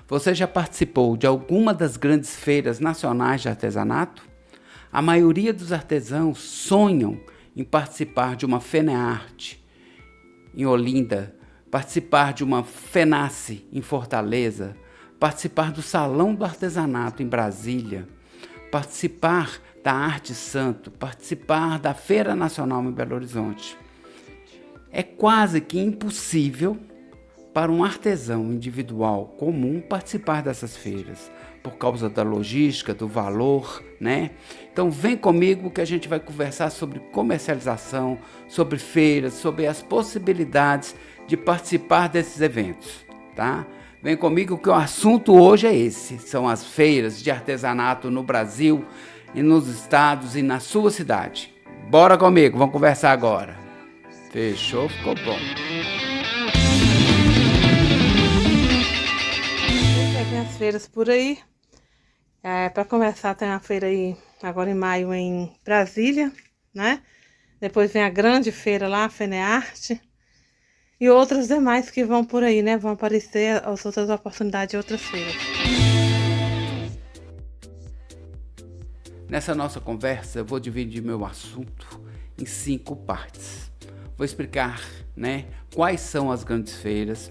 Você já participou de alguma das grandes feiras nacionais de artesanato? A maioria dos artesãos sonham em participar de uma FENEARTE em Olinda, participar de uma FENACE em Fortaleza, participar do Salão do Artesanato em Brasília, participar da Arte Santo, participar da Feira Nacional em Belo Horizonte. É quase que impossível para um artesão individual comum participar dessas feiras, por causa da logística, do valor, né? Então vem comigo que a gente vai conversar sobre comercialização, sobre feiras, sobre as possibilidades de participar desses eventos, tá? Vem comigo que o assunto hoje é esse, são as feiras de artesanato no Brasil, e nos estados e na sua cidade. Bora comigo, vamos conversar agora. Fechou, ficou bom. Tem as feiras por aí. Para começar, tem uma feira aí agora em maio em Brasília, né? Depois vem a grande feira lá, a FENEARTE. E outras demais que vão por aí, né? Vão aparecer as outras oportunidades de outras feiras. Nessa nossa conversa, eu vou dividir meu assunto em 5 partes. Vou explicar, né, quais são as grandes feiras,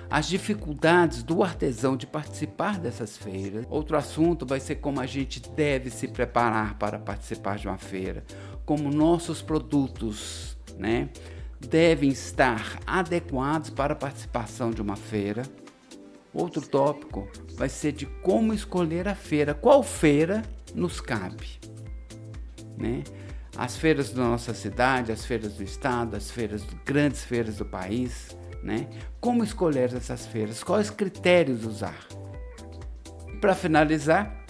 as dificuldades do artesão de participar dessas feiras. Outro assunto vai ser como a gente deve se preparar para participar de uma feira, como nossos produtos, né, devem estar adequados para a participação de uma feira. Outro tópico vai ser de como escolher a feira, qual feira nos cabe, né? As feiras da nossa cidade, as feiras do estado, as grandes feiras do país, né? Como escolher essas feiras, quais critérios usar. Para finalizar,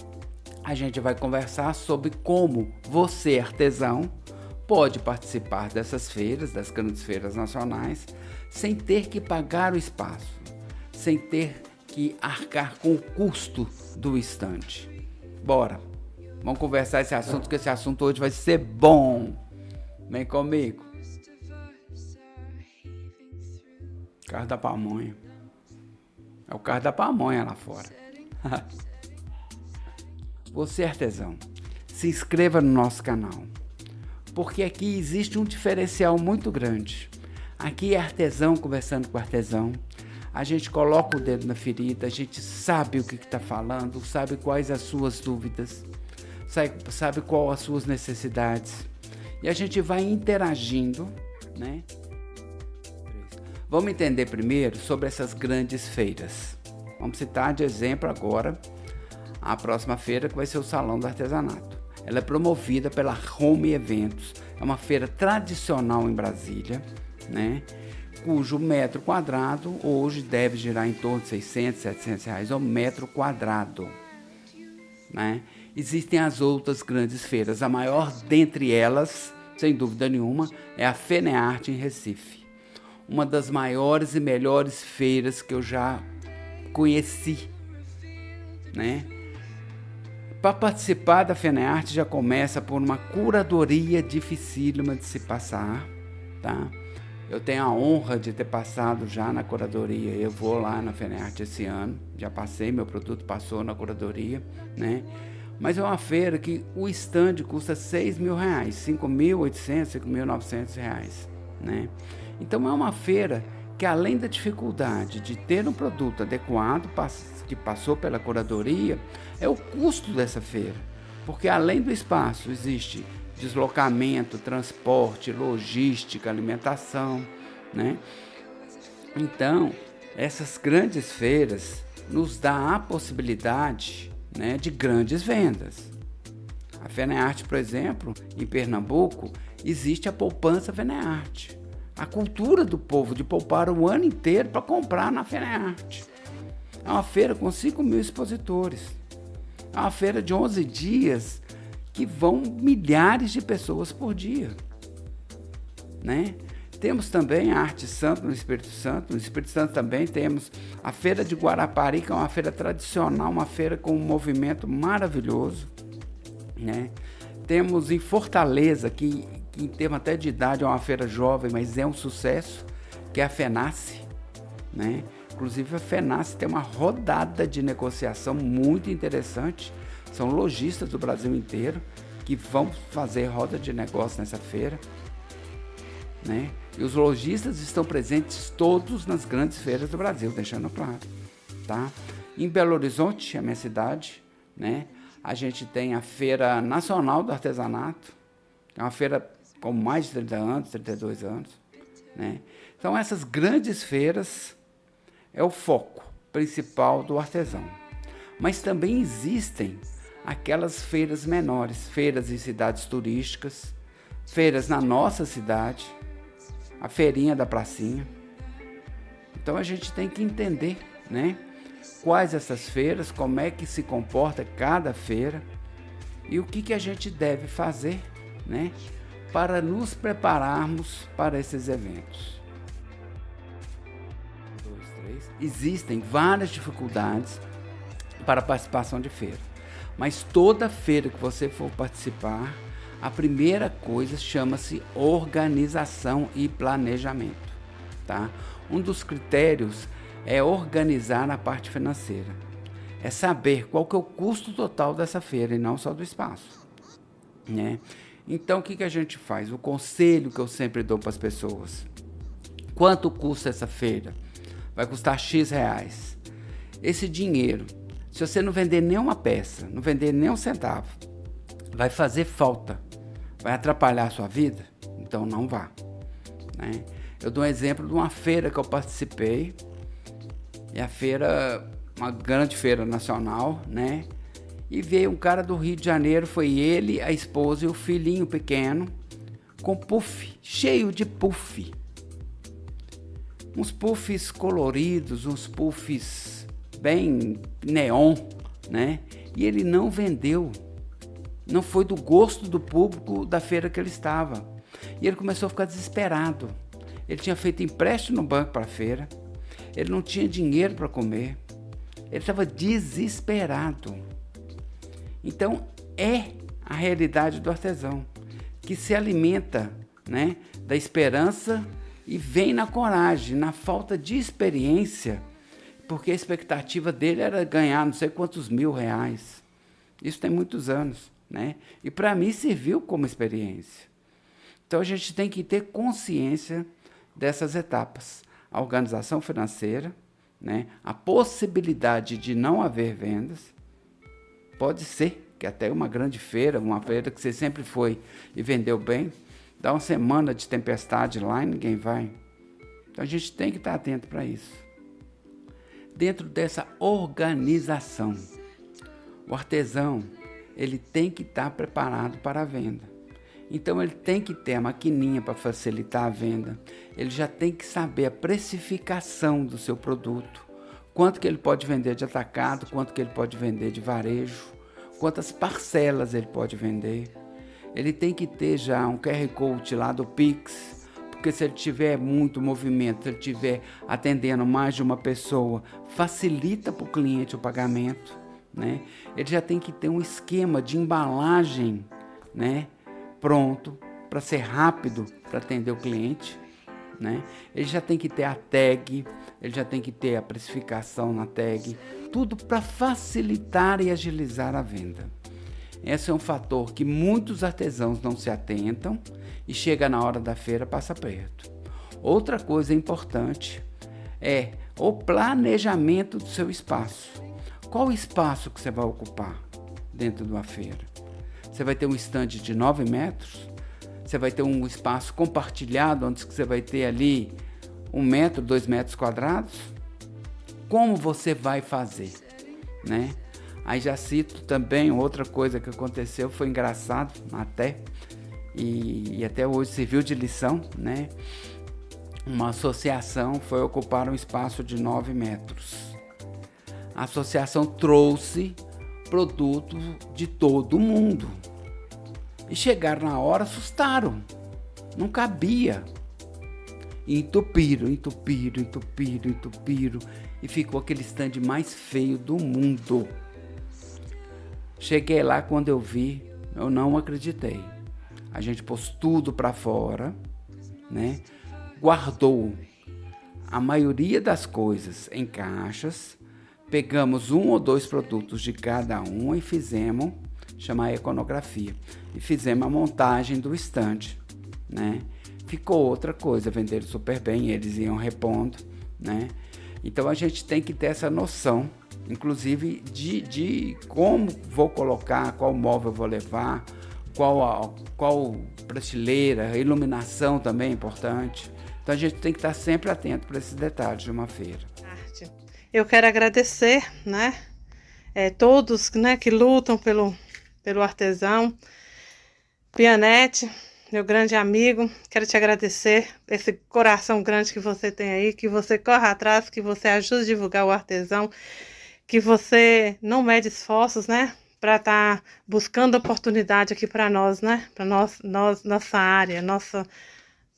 a gente vai conversar sobre como você, artesão, pode participar dessas feiras, das grandes feiras nacionais, sem ter que pagar o espaço, sem ter que arcar com o custo do estande. Bora! Vamos conversar esse assunto, que esse assunto hoje vai ser bom. Vem comigo. Carro da pamonha. É o carro da pamonha lá fora. Você, artesão, se inscreva no nosso canal, porque aqui existe um diferencial muito grande. Aqui é artesão conversando com artesão. A gente coloca o dedo na ferida, a gente sabe o que está falando, sabe quais as suas dúvidas, sabe qual as suas necessidades. E a gente vai interagindo, né? Vamos entender primeiro sobre essas grandes feiras. Vamos citar de exemplo agora a próxima feira, que vai ser o Salão do Artesanato. Ela é promovida pela Home Eventos. É uma feira tradicional em Brasília, né? Cujo metro quadrado hoje deve girar em torno de 600, 700 reais ao metro quadrado, né? Existem as outras grandes feiras. A maior dentre elas, sem dúvida nenhuma, é a FENEARTE em Recife. Uma das maiores e melhores feiras que eu já conheci, né? Para participar da FENEARTE já começa por uma curadoria dificílima de se passar, tá? Eu tenho a honra de ter passado já na curadoria. Eu vou lá na FENEARTE esse ano, já passei, meu produto passou na curadoria, né? Mas é uma feira que o stand custa R$6.000, R$5.800, R$5.900, né? Então é uma feira que, além da dificuldade de ter um produto adequado, que passou pela curadoria, é o custo dessa feira. Porque além do espaço existe deslocamento, transporte, logística, alimentação, né? Então, essas grandes feiras nos dão a possibilidade, né, de grandes vendas. A FENEARTE, por exemplo, em Pernambuco, existe a poupança FENEARTE. A cultura do povo de poupar o ano inteiro para comprar na FENEARTE. É uma feira com 5.000 expositores. É uma feira de 11 dias que vão milhares de pessoas por dia, né? Temos também a Arte Santo no Espírito Santo. No Espírito Santo também temos a Feira de Guarapari, que é uma feira tradicional, uma feira com um movimento maravilhoso, né? Temos em Fortaleza, que em termos até de idade é uma feira jovem, mas é um sucesso, que é a FENACE, né? Inclusive a FENASSE tem uma rodada de negociação muito interessante. São lojistas do Brasil inteiro que vão fazer roda de negócio nessa feira, né? E os lojistas estão presentes todos nas grandes feiras do Brasil, deixando claro, tá? Em Belo Horizonte, a minha cidade, né? A gente tem a Feira Nacional do Artesanato, que é uma feira com mais de 30 anos, 32 anos, né? Então essas grandes feiras é o foco principal do artesão. Mas também existem aquelas feiras menores, feiras em cidades turísticas, feiras na nossa cidade, a feirinha da pracinha. Então a gente tem que entender, né, quais essas feiras, como é que se comporta cada feira e o que a gente deve fazer, né, para nos prepararmos para esses eventos. Existem várias dificuldades para a participação de feira, mas toda feira que você for participar, a primeira coisa chama-se organização e planejamento, tá? Um dos critérios é organizar a parte financeira, é saber qual que é o custo total dessa feira e não só do espaço, né? Então o que a gente faz? O conselho que eu sempre dou para as pessoas: quanto custa essa feira? Vai custar X reais. Esse dinheiro, se você não vender nenhuma peça, não vender nem um centavo, vai fazer falta, vai atrapalhar a sua vida? Então não vá, né? Eu dou um exemplo de uma feira que eu participei, e a feira, uma grande feira nacional, né? E veio um cara do Rio de Janeiro, foi ele, a esposa e o filhinho pequeno, com puff, cheio de puff. Uns puffs coloridos, uns puffs bem neon, né? E ele não vendeu. Não foi do gosto do público da feira que ele estava. E ele começou a ficar desesperado. Ele tinha feito empréstimo no banco para a feira. Ele não tinha dinheiro para comer. Ele estava desesperado. Então, é a realidade do artesão, que se alimenta, né, da esperança e vem na coragem, na falta de experiência, porque a expectativa dele era ganhar não sei quantos R$1.000. Isso tem muitos anos, né? E para mim serviu como experiência. Então a gente tem que ter consciência dessas etapas: a organização financeira, né? A possibilidade de não haver vendas. Pode ser que até uma grande feira, uma feira que você sempre foi e vendeu bem, dá uma semana de tempestade lá e ninguém vai. Então a gente tem que estar atento para isso. Dentro dessa organização, o artesão, ele tem que estar preparado para a venda. Então ele tem que ter a maquininha para facilitar a venda. Ele já tem que saber a precificação do seu produto. Quanto que ele pode vender de atacado, quanto que ele pode vender de varejo, quantas parcelas ele pode vender. Ele tem que ter já um QR Code lá do Pix, porque se ele tiver muito movimento, se ele estiver atendendo mais de uma pessoa, facilita para o cliente o pagamento, né? Ele já tem que ter um esquema de embalagem, né, pronto, para ser rápido para atender o cliente, né? Ele já tem que ter a tag, ele já tem que ter a precificação na tag, tudo para facilitar e agilizar a venda. Esse é um fator que muitos artesãos não se atentam e chega na hora da feira, passa perto. Outra coisa importante é o planejamento do seu espaço. Qual o espaço que você vai ocupar dentro de uma feira? Você vai ter um estande de 9 metros? Você vai ter um espaço compartilhado, onde você vai ter ali 1 metro, 2 metros quadrados? Como você vai fazer, né? Aí já cito também outra coisa que aconteceu, foi engraçado até, e até hoje serviu de lição, né? Uma associação foi ocupar um espaço de 9 metros. A associação trouxe produto de todo mundo. E chegaram na hora, assustaram. Não cabia. E entupiram. E ficou aquele stand mais feio do mundo. Cheguei lá, quando eu vi, eu não acreditei. A gente pôs tudo para fora, né? Guardou a maioria das coisas em caixas, pegamos 1 ou 2 produtos de cada um e fizemos, chamar iconografia, e fizemos a montagem do estande, né? Ficou outra coisa, venderam super bem, eles iam repondo, né? Então a gente tem que ter essa noção, inclusive de como vou colocar, qual móvel vou levar, qual prateleira, a iluminação também é importante. Então a gente tem que estar sempre atento para esses detalhes de uma feira. Eu quero agradecer, né, todos, né, que lutam pelo artesão. Pianete, meu grande amigo, quero te agradecer esse coração grande que você tem aí, que você corre atrás, que você ajuda a divulgar o artesão, que você não mede esforços, né, para estar buscando oportunidade aqui para nós, né, para nossa área,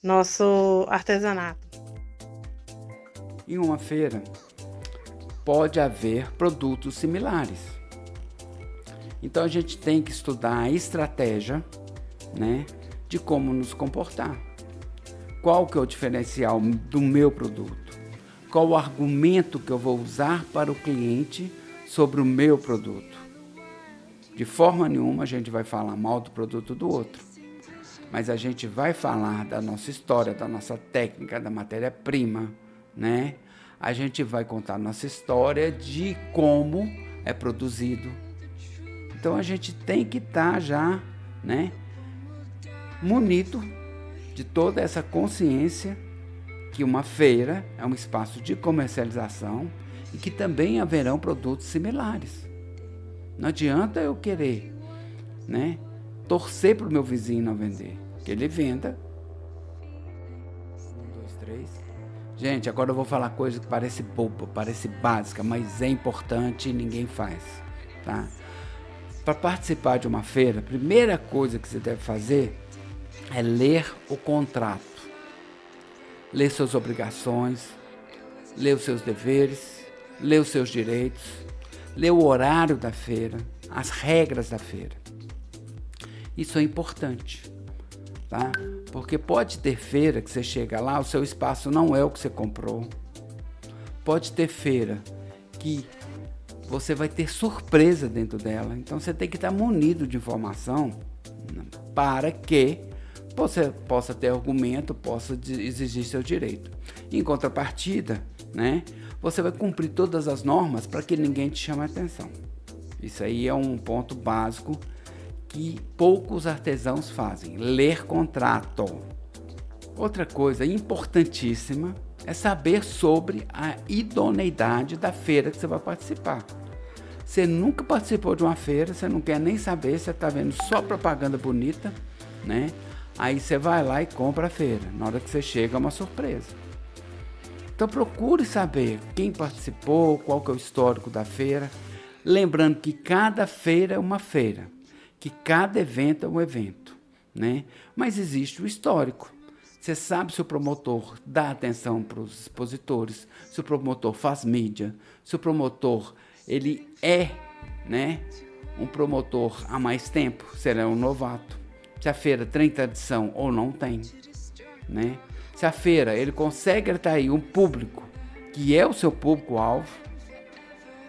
nosso artesanato. Em uma feira pode haver produtos similares. Então a gente tem que estudar a estratégia, né, de como nos comportar. Qual que é o diferencial do meu produto? Qual o argumento que eu vou usar para o cliente sobre o meu produto? De forma nenhuma a gente vai falar mal do produto do outro, mas a gente vai falar da nossa história, da nossa técnica, da matéria-prima, né? A gente vai contar a nossa história de como é produzido. Então a gente tem que estar já, né, munido de toda essa consciência que uma feira é um espaço de comercialização e que também haverão produtos similares. Não adianta eu querer, né, torcer para o meu vizinho não vender, que ele venda. 1, 2, 3. Gente, agora eu vou falar coisa que parece boba, parece básica, mas é importante e ninguém faz, tá? Para participar de uma feira, a primeira coisa que você deve fazer é ler o contrato, ler suas obrigações, ler os seus deveres, ler os seus direitos, ler o horário da feira, as regras da feira. Isso é importante, tá? Porque pode ter feira que você chega lá, o seu espaço não é o que você comprou. Pode ter feira que você vai ter surpresa dentro dela. Então você tem que estar munido de informação para que você possa ter argumento, possa exigir seu direito. Em contrapartida, né, você vai cumprir todas as normas para que ninguém te chame a atenção. Isso aí é um ponto básico que poucos artesãos fazem, ler contrato. Outra coisa importantíssima é saber sobre a idoneidade da feira que você vai participar. Você nunca participou de uma feira, você não quer nem saber, você está vendo só propaganda bonita, né? Aí você vai lá e compra a feira. Na hora que você chega é uma surpresa. Então procure saber quem participou, qual que é o histórico da feira. Lembrando que cada feira é uma feira, que cada evento é um evento, né? Mas existe o histórico. Você sabe se o promotor dá atenção para os expositores, se o promotor faz mídia, se o promotor ele é, né, um promotor há mais tempo, se ele é um novato, se a feira tem tradição ou não tem, né? Se a feira ele consegue atrair um público que é o seu público-alvo.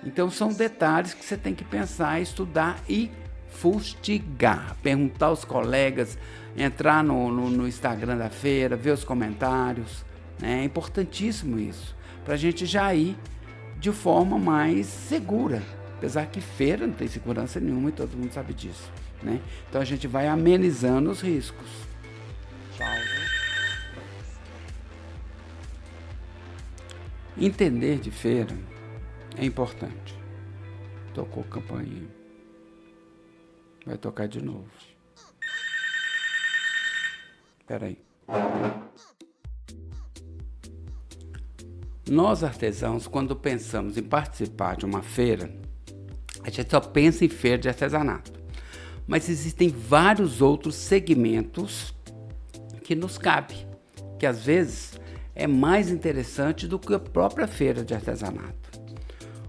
Então são detalhes que você tem que pensar, estudar e fustigar, perguntar aos colegas, entrar no Instagram da feira, ver os comentários, né? É importantíssimo isso, para a gente já ir de forma mais segura, apesar que feira não tem segurança nenhuma e todo mundo sabe disso, né? Então a gente vai amenizando os riscos. Pausa. Entender de feira é importante. Tocou campainha. Vai tocar de novo. Espera aí. Nós artesãos, quando pensamos em participar de uma feira, a gente só pensa em feira de artesanato. Mas existem vários outros segmentos que nos cabem, que às vezes é mais interessante do que a própria feira de artesanato.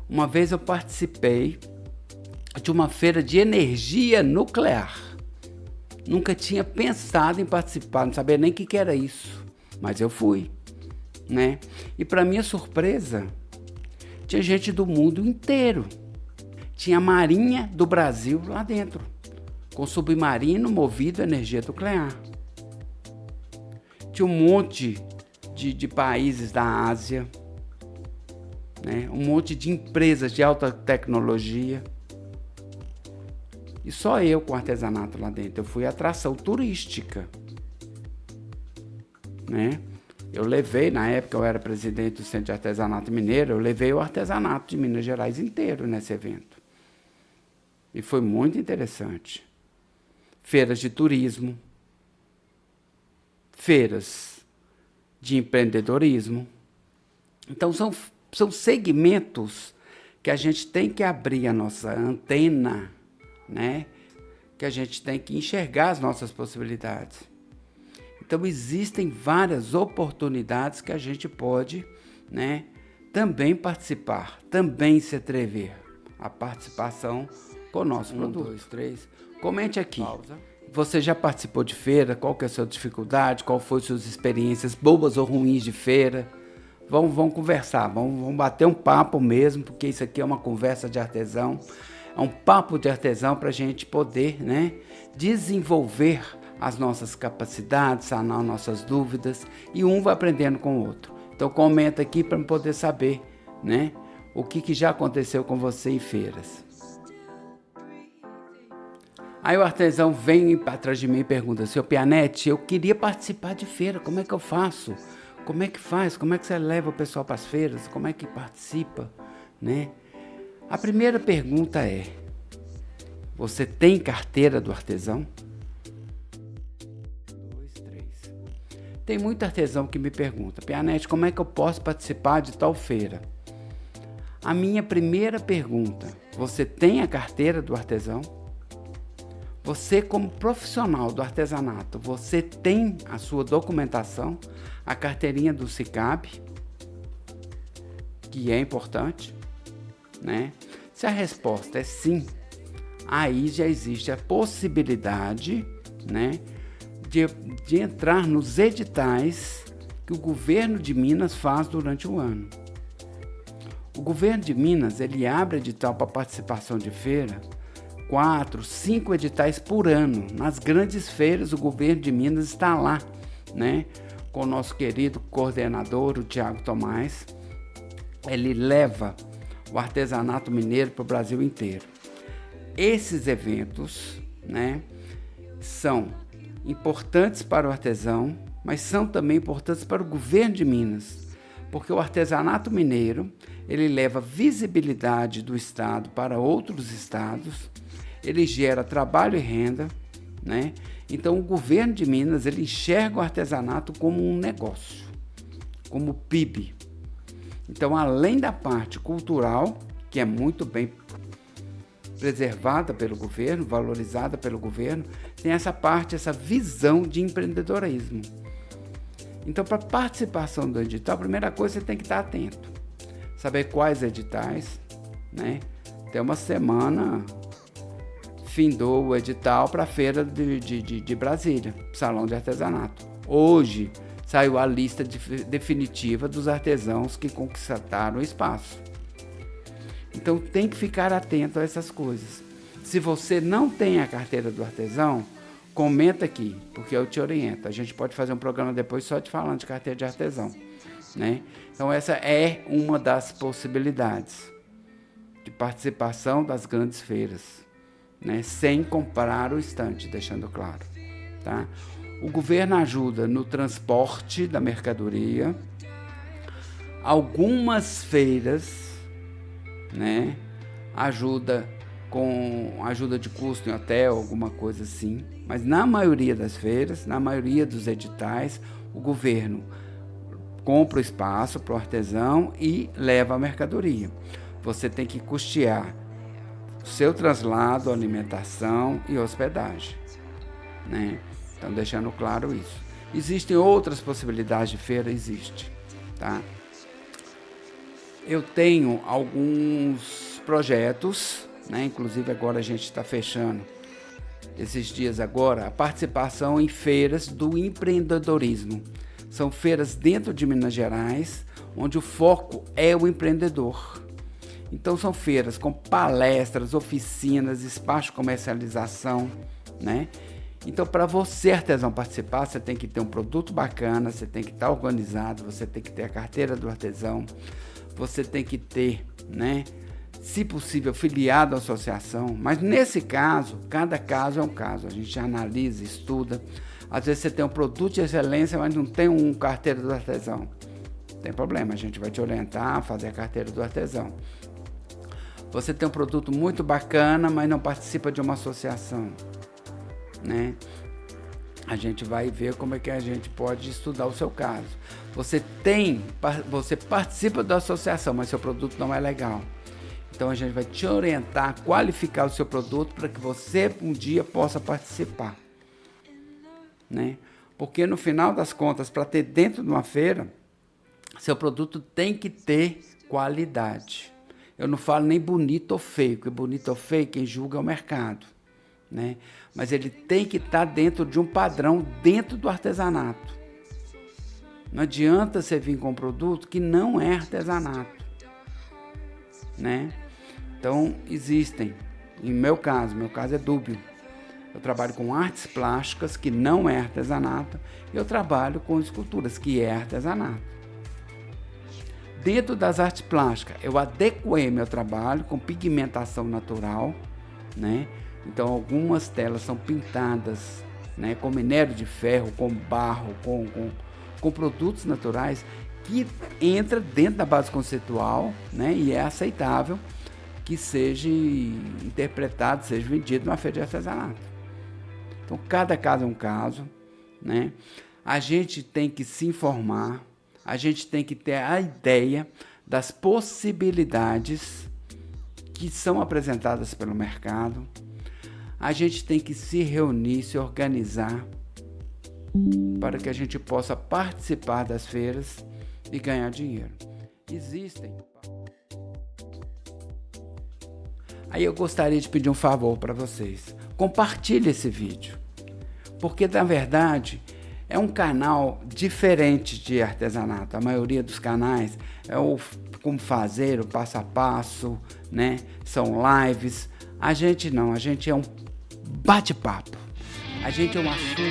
Uma vez eu participei de uma feira de energia nuclear. Nunca tinha pensado em participar, não sabia nem o que era isso, mas eu fui. né? E para minha surpresa, tinha gente do mundo inteiro. Tinha a Marinha do Brasil lá dentro, com submarino movido a energia nuclear. Tinha um monte de países da Ásia, né? Um monte de empresas de alta tecnologia. E só eu com artesanato lá dentro. Eu fui atração turística, né? Eu levei, na época eu era presidente do Centro de Artesanato Mineiro, eu levei o artesanato de Minas Gerais inteiro nesse evento. E foi muito interessante. Feiras de turismo, feiras de empreendedorismo. Então são segmentos que a gente tem que abrir a nossa antena, né? Que a gente tem que enxergar as nossas possibilidades. Então existem várias oportunidades que a gente pode, né, também participar, também se atrever a participação com o nosso produto. 1, 2, 3. Comente aqui. Pausa. Você já participou de feira? Qual que é a sua dificuldade? Qual foram suas experiências boas ou ruins de feira? Vamos conversar, vamos bater um papo mesmo, porque isso aqui é uma conversa de artesão, é um papo de artesão para a gente poder, né, desenvolver as nossas capacidades, sanar nossas dúvidas, e um vai aprendendo com o outro. Então comenta aqui para poder saber, né, o que já aconteceu com você em feiras. Aí o artesão vem atrás de mim e pergunta: seu Pianetti, eu queria participar de feira, como é que eu faço? Como é que faz? Como é que você leva o pessoal para as feiras? Como é que participa, né? A primeira pergunta é: você tem carteira do artesão? 2, 3. Tem muito artesão que me pergunta: Pianetti, como é que eu posso participar de tal feira? A minha primeira pergunta: você tem a carteira do artesão? Você, como profissional do artesanato, você tem a sua documentação, a carteirinha do SICAB, que é importante, né? Se a resposta é sim, aí já existe a possibilidade, né, de entrar nos editais que o governo de Minas faz durante o ano. O governo de Minas, ele abre edital para participação de feira, 4, 5 editais por ano. Nas grandes feiras, o governo de Minas está lá, né, com o nosso querido coordenador, o Tiago Tomás. Ele leva o artesanato mineiro para o Brasil inteiro. Esses eventos, né, são importantes para o artesão, mas são também importantes para o governo de Minas, porque o artesanato mineiro, ele leva visibilidade do estado para outros estados, ele gera trabalho e renda, né? Então o governo de Minas, ele enxerga o artesanato como um negócio, como PIB. Então, além da parte cultural, que é muito bem preservada pelo governo, valorizada pelo governo, tem essa parte, essa visão de empreendedorismo. Então, para participação do edital, a primeira coisa, você tem que estar atento, saber quais editais, né? Tem uma semana, findou o edital para a feira de Brasília, Salão de Artesanato. Hoje saiu a lista definitiva dos artesãos que conquistaram o espaço. Então tem que ficar atento a essas coisas. Se você não tem a carteira do artesão, comenta aqui, porque eu te oriento. A gente pode fazer um programa depois só te falando de carteira de artesão, né? Então essa é uma das possibilidades de participação das grandes feiras, né? Sem comprar o estande, deixando claro, tá? O governo ajuda no transporte da mercadoria. Algumas feiras, né, ajuda com ajuda de custo em hotel, alguma coisa assim. Mas na maioria das feiras, na maioria dos editais, o governo compra o espaço para o artesão e leva a mercadoria. Você tem que custear o seu traslado, alimentação e hospedagem, né? Então, deixando claro isso. Existem outras possibilidades de feira? Existe, tá? Eu tenho alguns projetos, né? Inclusive agora a gente está fechando, esses dias agora, a participação em feiras do empreendedorismo. São feiras dentro de Minas Gerais, onde o foco é o empreendedor. Então são feiras com palestras, oficinas, espaço de comercialização, né? Então, para você, artesão, participar, você tem que ter um produto bacana, você tem que estar organizado, você tem que ter a carteira do artesão, você tem que ter, né, se possível, filiado à associação. Mas nesse caso, cada caso é um caso. A gente analisa, estuda. Às vezes você tem um produto de excelência, mas não tem um carteira do artesão. Não tem problema, a gente vai te orientar a fazer a carteira do artesão. Você tem um produto muito bacana, mas não participa de uma associação, né? A gente vai ver como é que a gente pode estudar o seu caso. Você participa da associação, mas seu produto não é legal. Então a gente vai te orientar, qualificar o seu produto para que você um dia possa participar, né? Porque no final das contas, para ter dentro de uma feira, seu produto tem que ter qualidade. Eu não falo nem bonito ou feio, porque bonito ou feio quem julga é o mercado, né? Mas ele tem que estar dentro de um padrão, dentro do artesanato. Não adianta você vir com um produto que não é artesanato, né? Então existem, em meu caso é dúbio. Eu trabalho com artes plásticas, que não é artesanato, e eu trabalho com esculturas, que é artesanato. Dentro das artes plásticas, eu adequei meu trabalho com pigmentação natural, né? Então, algumas telas são pintadas, né, com minério de ferro, com barro, com produtos naturais, que entra dentro da base conceitual, né? E é aceitável que seja interpretado, seja vendido numa feira de artesanato. Então, cada caso é um caso, né? A gente tem que se informar, a gente tem que ter a ideia das possibilidades que são apresentadas pelo mercado. A gente tem que se reunir, se organizar para que a gente possa participar das feiras e ganhar dinheiro. Existem. Aí eu gostaria de pedir um favor para vocês. Compartilhe esse vídeo, porque na verdade é um canal diferente de artesanato. A maioria dos canais é o como fazer, o passo a passo, né? São lives. A gente não, a gente é um bate-papo. A gente é um assunto